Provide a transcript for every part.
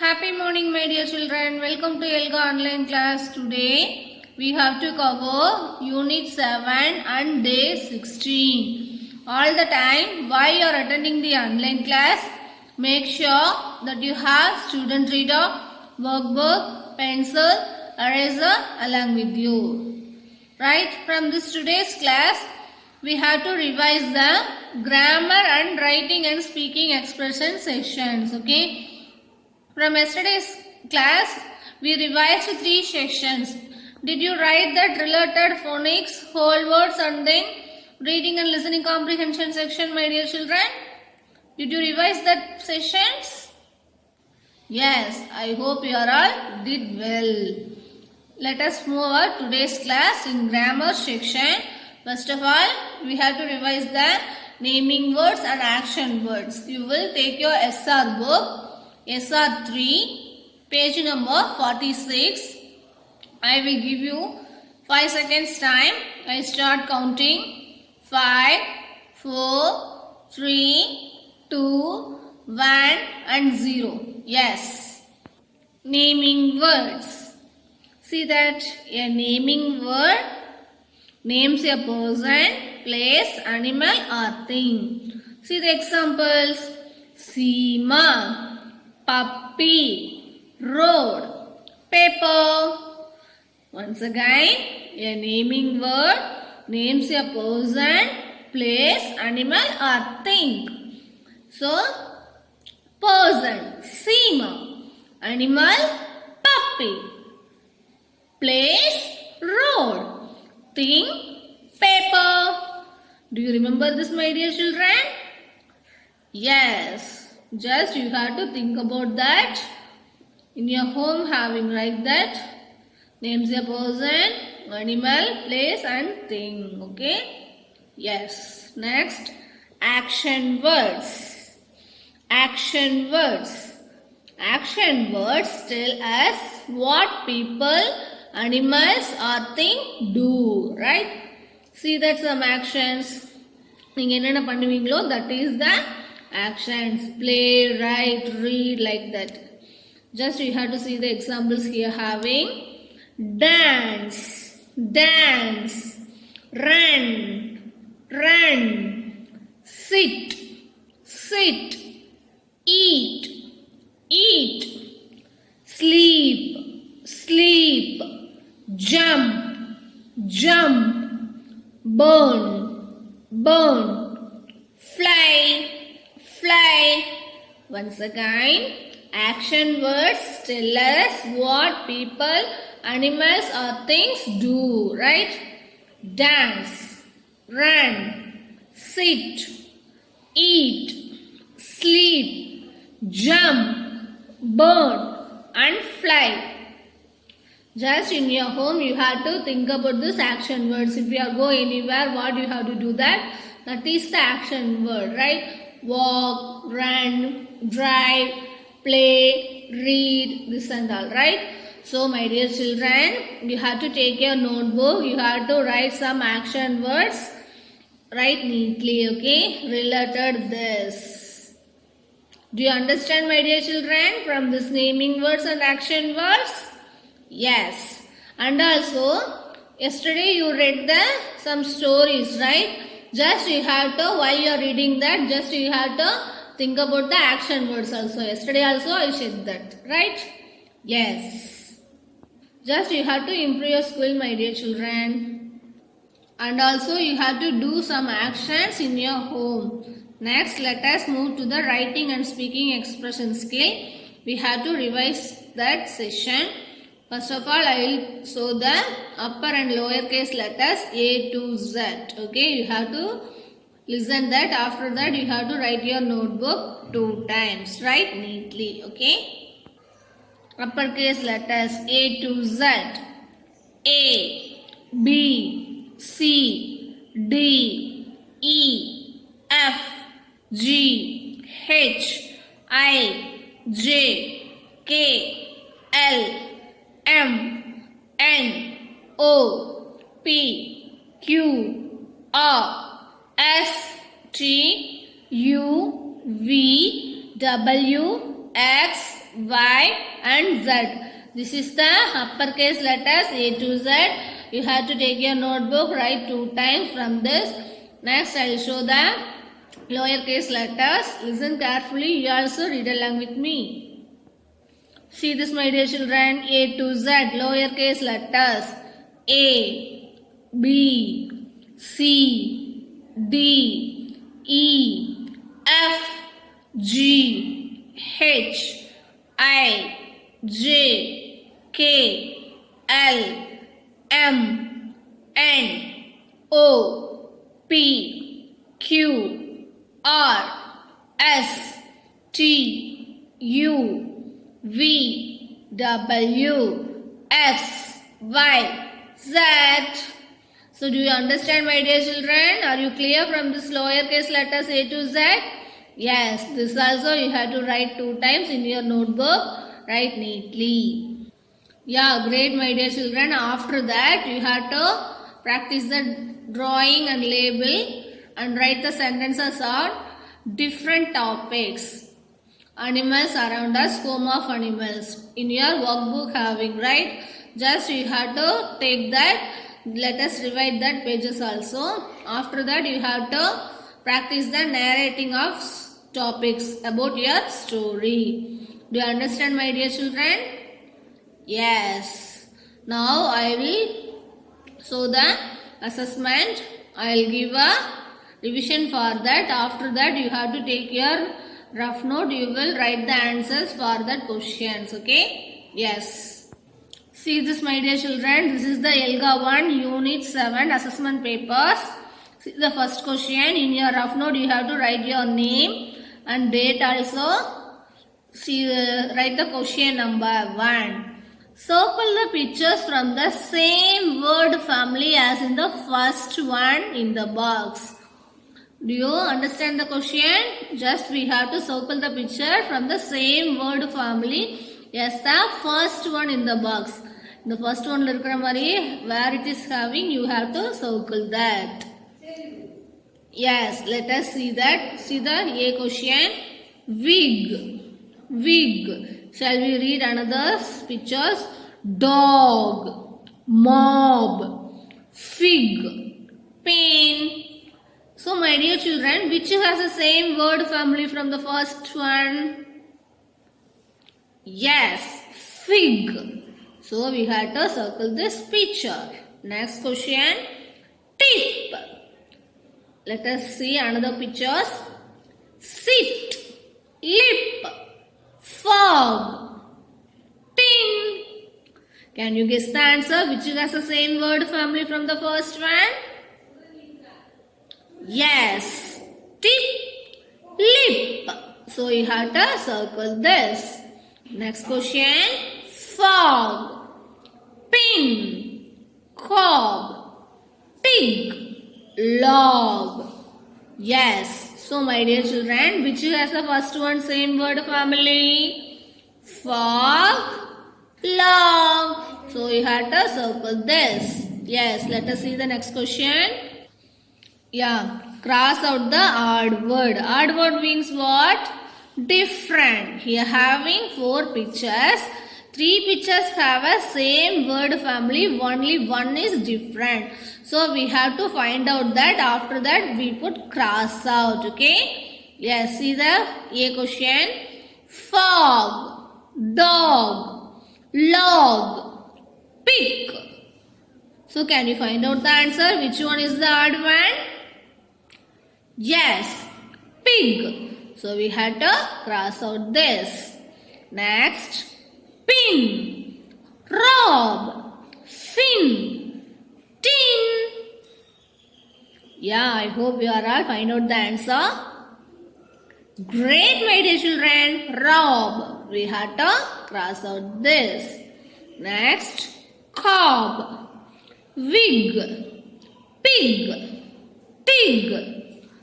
Happy morning, my dear children. Welcome to Elga online class. Today we have to cover Unit 7 and Day 16. All the time, while you are attending the online class, make sure that you have student reader, workbook, pencil, eraser along with you. Right? From this today's class, we have to revise the grammar and writing and speaking expression sessions. Okay? From yesterday's class, we revised 3 sections. Did you write that related phonics, whole words and then reading and listening comprehension section, my dear children? Did you revise that sessions? Yes, I hope you are all did well. Let us move our today's class in grammar section. First of all, we have to revise the naming words and action words. You will take your SR book. SR3, page number 46. I will give you 5 seconds time. I start counting. 5, 4, 3, 2, 1 and 0. Yes. Naming words. See that a naming word names a person, place, animal or thing. See the examples. Seema, puppy, road, paper. Once again, a naming word names a person, place, animal or thing. So, person, Seema. Animal, puppy. Place, road. Thing, paper. Do you remember this, my dear children? Yes. Just you have to think about that. In your home having like that. Names a person, animal, place and thing. Okay? Yes. Next. Action words. Action words. Action words tell us what people, animals or thing do. Right? See that some actions. That is the actions. Play, write, read like that. Just you have to see the examples here having dance, dance, run, run, sit, sit, eat, eat, sleep, sleep, jump, jump, burn, burn, fly, fly. Once again, action words tell us what people, animals or things do, right? Dance, run, sit, eat, sleep, jump, burn and fly. Just in your home you have to think about this action words. If you are go anywhere, what you have to do that? That is the action word, right? Walk, run, drive, play, read, this and all, right? So, my dear children, you have to take your notebook. You have to write some action words. Write neatly, okay? Related this. Do you understand, my dear children, from this naming words and action words? Yes. And also, yesterday you read some stories, right? Just you have to, while you are reading that, just you have to think about the action words also. Yesterday also I said that, right? Yes. Just you have to improve your skill, my dear children. And also you have to do some actions in your home. Next, let us move to the writing and speaking expression skill. We have to revise that session. First of all, I will show the upper and lower case letters A to Z. Okay, you have to listen that. After that, you have to write your notebook 2 times. Write neatly. Okay. Uppercase letters A to Z. A, B, C, D, E, F, G, H, I, J, K, L, M, N, O, P, Q, R, S, T, U, V, W, X, Y and Z. This is the uppercase letters A to Z. You have to take your notebook, write 2 times from this. Next, I will show the lowercase letters. Listen carefully. You also read along with me. See this, my dear children. A to Z, lowercase letters. A, B, C, D, E, F, G, H, I, J, K, L, M, N, O, P, Q, R, S, T, U, V, W, X, Y, Z. So do you understand, my dear children? Are you clear from this lowercase letters A to Z? Yes, this also you have to write 2 times in your notebook. Write neatly. Yeah, great, my dear children. After that, you have to practice the drawing and label and write the sentences on different topics. Animals around us, home of animals. In your workbook having, right? Just you have to take that. Let us revise that pages also. After that, you have to practice the narrating of topics about your story. Do you understand, my dear children? Yes. Now I will show the assessment. I will give a revision for that. After that, you have to take your rough note. You will write the answers for that questions. Okay? Yes. See this, my dear children. This is the ELGA 1 Unit 7 assessment papers. See the first question. In your rough note, you have to write your name and date also. See, write the question number 1. Circle the pictures from the same word family as in the first one in the box. Do you understand the question? Just we have to circle the picture from the same word family as the first one in the box. The first one where it is having, you have to circle that. Yes, let us see that. See the A question. Wig. Wig. Shall we read another pictures? Dog. Mob. Fig. Pen. So my dear children, which has the same word family from the first one? Yes, fig. So we have to circle this picture. Next question. Tip. Let us see another pictures. Sit. Lip. Fog. Tin. Can you guess the answer? Which has the same word family from the first one? Yes. Tip. Lip. So you have to circle this. Next question. Fog. Pin. Cob. Pig. Log. Yes. So my dear children, which has the first one same word family? Fog. Log. So you have to circle this. Yes. Let us see the next question. Yeah. Cross out the odd word. Odd word means what? Different. Here having 4 pictures. 3 pictures have a same word family. Only one is different. So we have to find out that. After that we put cross out. Okay. Yes. See the A question. Fog. Dog. Log. Pig. So can you find out the answer? Which one is the odd one? Yes. Pig. So we had to cross out this. Next. Pin. Rob. Fin. Tin. Yeah, I hope you are all find out the answer. Great, my dear children. Rob. We had to cross out this. Next. Cob. Wig. Pig. Pig.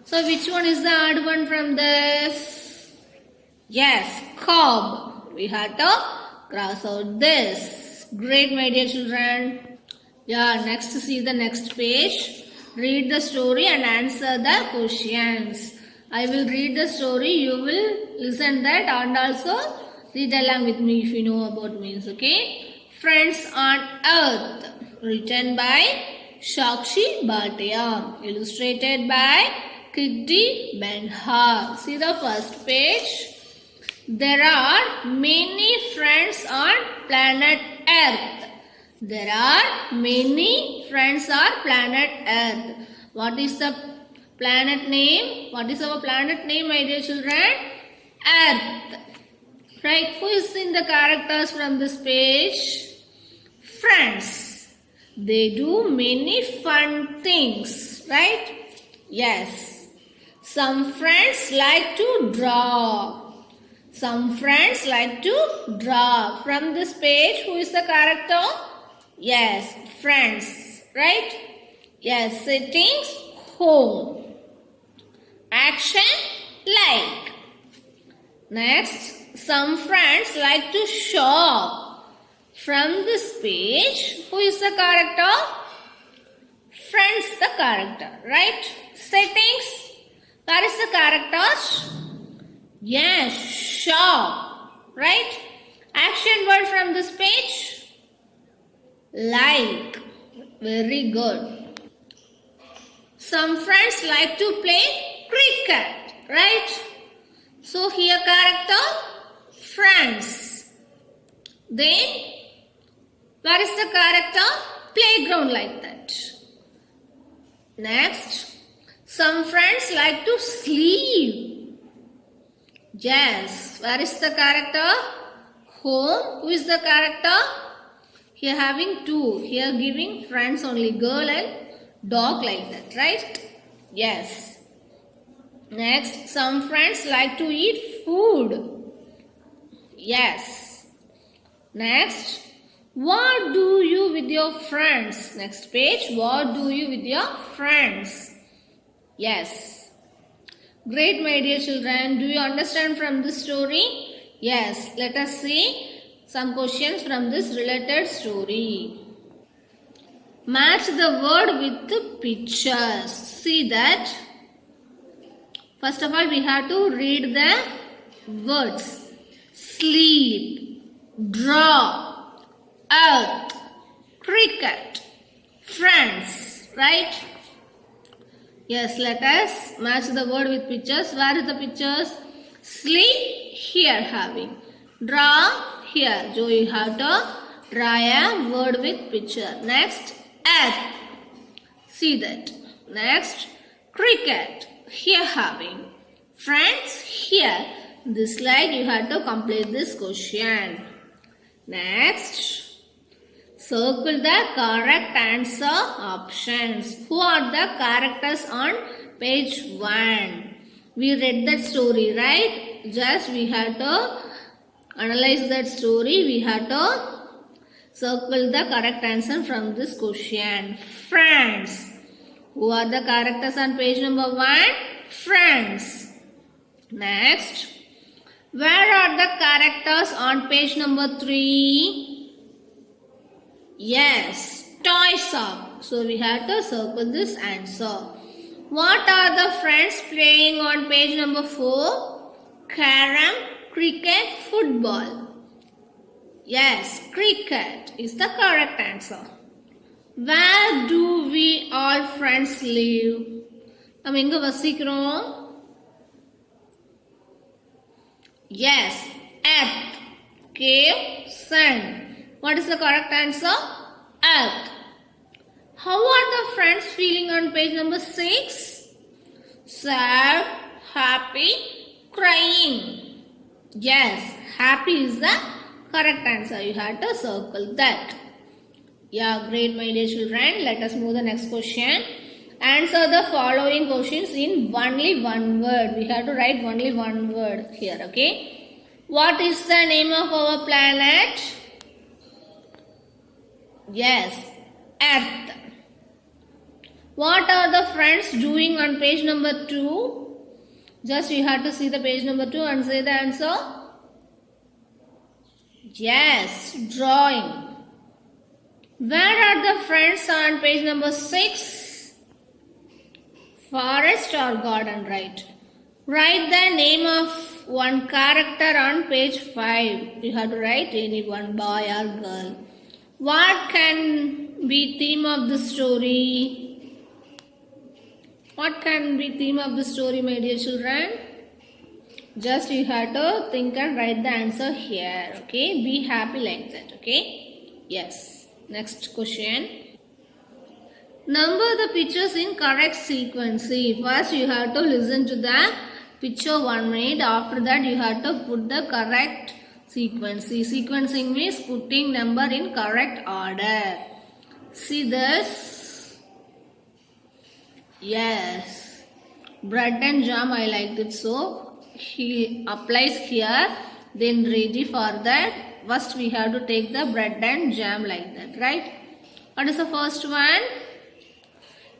So which one is the odd one from this? Yes, cob. We had to cross out this. Great, my dear children. Yeah, next see the next page. Read the story and answer the questions. I will read the story. You will listen that and also Read along with me if you know about memes, okay? Friends on Earth, written by Shakshi Bhatia, illustrated by Kiddi Benhar. See the first page. There are many friends on planet Earth. There are many friends on planet Earth. What is the planet name? What is our planet name, my dear children? Earth. Right? Who is in the characters from this page? Friends. They do many fun things. Right? Yes. Some friends like to draw. Some friends like to draw. From this page, who is the character? Yes, friends. Right? Yes, settings, home. Action, like. Next, some friends like to shop. From this page, who is the character? Friends, the character, right? Settings, where is the characters? Yes, shop, right? Action word from this page? Like. Very good. Some friends like to play cricket, right? So here character, friends. Then, where is the character? Playground, like that. Next, some friends like to sleep. Yes, where is the character? Home. Who is the character? Here having two. Here giving friends only, girl and dog, like that, right? Yes. Next, some friends like to eat food. Yes. Next, what do you with your friends? Next page, what do you with your friends? Yes. Great, my dear children. Do you understand from this story? Yes. Let us see some questions from this related story. Match the word with the pictures. See that. First of all, we have to read the words. Sleep, draw, earth, cricket, friends, right? Yes, let us match the word with pictures. Where are the pictures? Sleep, here having. Draw, here. So you have to draw a word with picture. Next, earth. See that. Next, cricket. Here having. Friends, here. This slide you have to complete this question. Next, circle the correct answer options. Who are the characters on page 1? We read that story, right? Just we have to analyze that story. We have to circle the correct answer from this question. Friends. Who are the characters on page number 1? Friends. Next, where are the characters on page number 3? Yes, toy shop. So we have to circle this answer. What are the friends playing on page number 4? Carom, cricket, football. Yes, cricket is the correct answer. Where do we all friends live? நம்ம எங்க வசிக்கிறோம்? Yes, earth, cave, sun. What is the correct answer? Earth. How are the friends feeling on page number 6? Sad, happy, crying. Yes, happy is the correct answer. You have to circle that. Yeah, great, my dear children. Let us move the next question. Answer the following questions in only one word. We have to write only one word here, okay? What is the name of our planet? Yes, Earth. What are the friends doing on page number 2? Just you have to see the page number 2 and say the answer. Yes, drawing. Where are the friends on page number 6? Forest or garden, right? Write the name of one character on page 5. You have to write any one boy or girl. What can be theme of the story? What can be theme of the story, my dear children? Just you have to think and write the answer here. Okay, be happy like that. Okay, yes. Next question. Number the pictures in correct sequence. See, first you have to listen to the picture 1 minute. After that you have to put the correct sequence. See, sequencing means putting number in correct order. See this? Yes. Bread and jam, I liked it so. He applies here. Then ready for that. First we have to take the bread and jam like that. Right? What is the first one?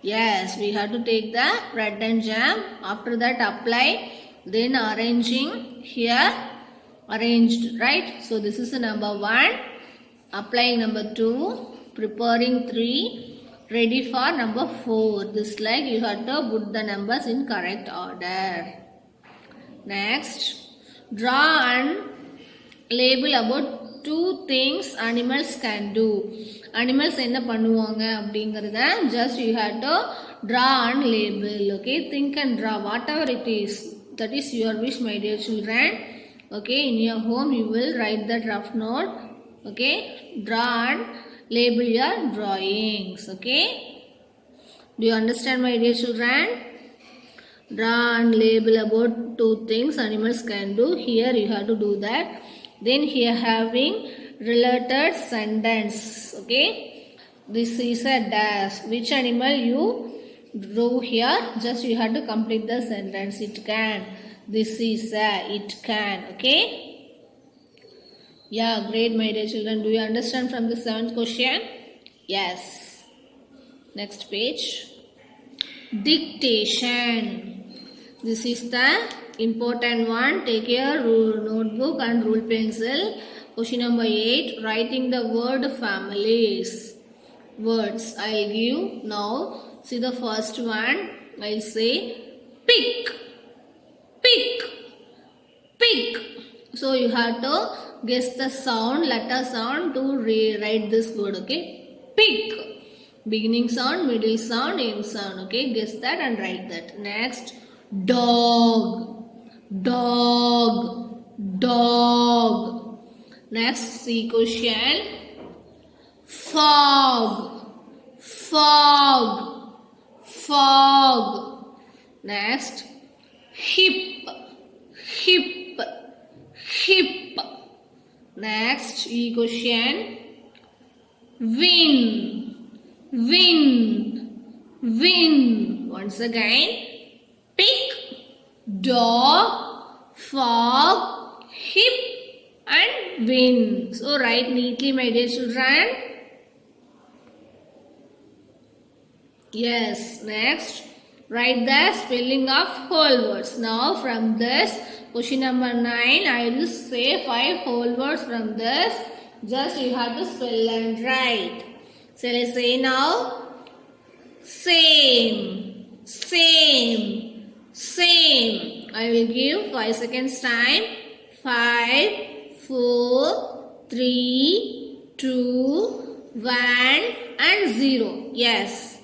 Yes, we have to take the bread and jam. After that apply. Then arranging here. Arranged. Right? So this is the number 1. Applying number 2. Preparing 3. Ready for number 4. This like you have to put the numbers in correct order. Next. Draw and label about 2 things animals can do. Animals என்ன பண்ணுவாங்க அப்படிங்கறத just you have to draw and label. Okay, think and draw whatever it is. That is your wish, my dear children. Okay, in your home you will write that rough note. Okay, draw and label your drawings. Okay, do you understand, my dear children? Draw and label about 2 things animals can do. Here you have to do that. Then here having related sentence. Okay, this is a dash. Which animal you drew here? Just you have to complete the sentence. It can. This is a. It can. Okay. Yeah, great, my dear children. Do you understand from the 7th question? Yes. Next page. Dictation. This is the important one. Take your notebook and rule pencil. Question number 8. Writing the word families. Words I'll give now. See the first one. I'll say pick. Pick. Pick. So you have to guess the sound, letter sound to write this word. Okay. Pick. Beginning sound, middle sound, end sound. Okay. Guess that and write that. Next. Dog. Dog. Dog. Next, see question. Fog. Fog. Fog. Next, hip. Hip. Hip. Next, see question. Wind. Wind. Wind. Once again. Pick, dog, fog, hip and wind. So write neatly, my dear children. Yes. Next, write the spelling of whole words. Now from this question number 9, I will say 5 whole words from this. Just you have to spell and write. Shall I say now? Same. Same. Same. I will give 5 seconds time. 5, 4, 3, 2, 1 and 0. Yes.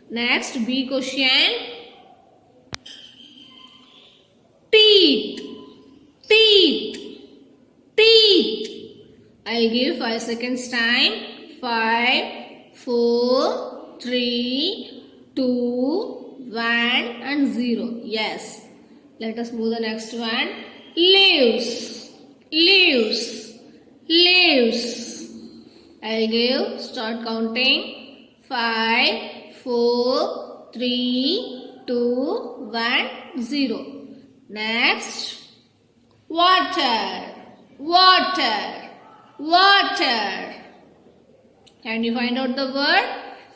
Next, B question. Teeth. Teeth. Teeth. I'll give 5 seconds time. 5, 4, 3, 2, 1 and 0. Yes. Let us move the next one. Leaves. Leaves. Leaves. I'll give. Start counting. 5, 4, 3, 2, 1, 0. Next. Water. Water. Water. Can you find out the word?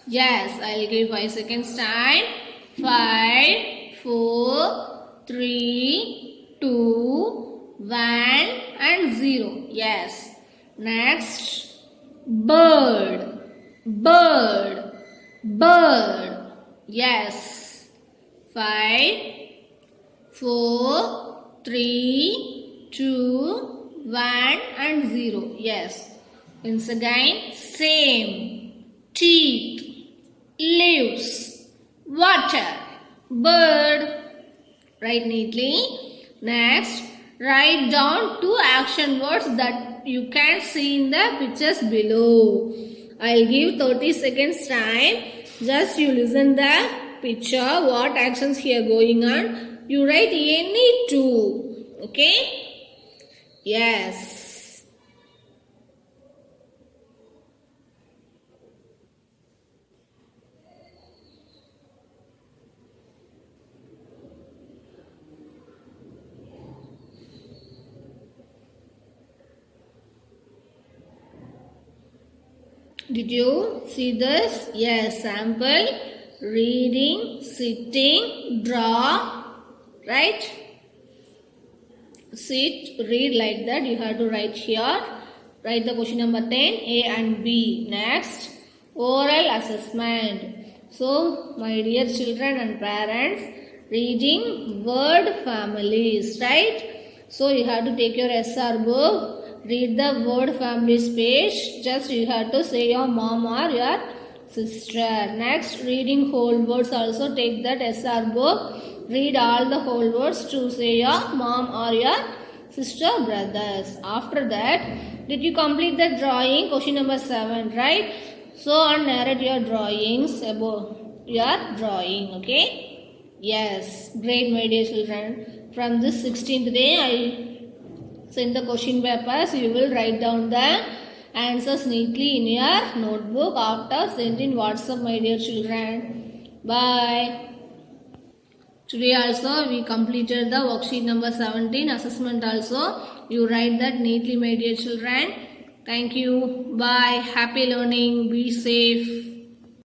Yes. I'll give 5 seconds time. 5, 4, 3, 2, 1 and 0. Yes. Next. Bird. Bird. Bird. Yes. 5, 4, 3, 2, 1 and 0. Yes. Once again, same. Teeth, leaves, water, bird. Write neatly. Next, write down 2 action words that you can see in the pictures below. I'll give 30 seconds time. Just you listen the picture, what actions here going on. You write any 2. Okay? Yes. Did you see this? Yes, sample, reading, sitting, draw, right? Sit, read like that. You have to write here. Write the question number 10, A and B. Next, oral assessment. So, my dear children and parents, reading word families, right? So, you have to take your SR book. Read the word families page. Just you have to say your mom or your sister. Next, reading whole words. Also take that SR book. Read all the whole words to say your mom or your sister, brothers. After that, did you complete the drawing? Question number 7, right? So, and narrate your drawings about your drawing. Okay? Yes. Great, my dear children. From this 16th day, I send the question papers. You will write down the answers neatly in your notebook after send in WhatsApp, my dear children. Bye. Today also we completed the worksheet number 17 assessment also. You write that neatly, my dear children. Thank you. Bye. Happy learning. Be safe.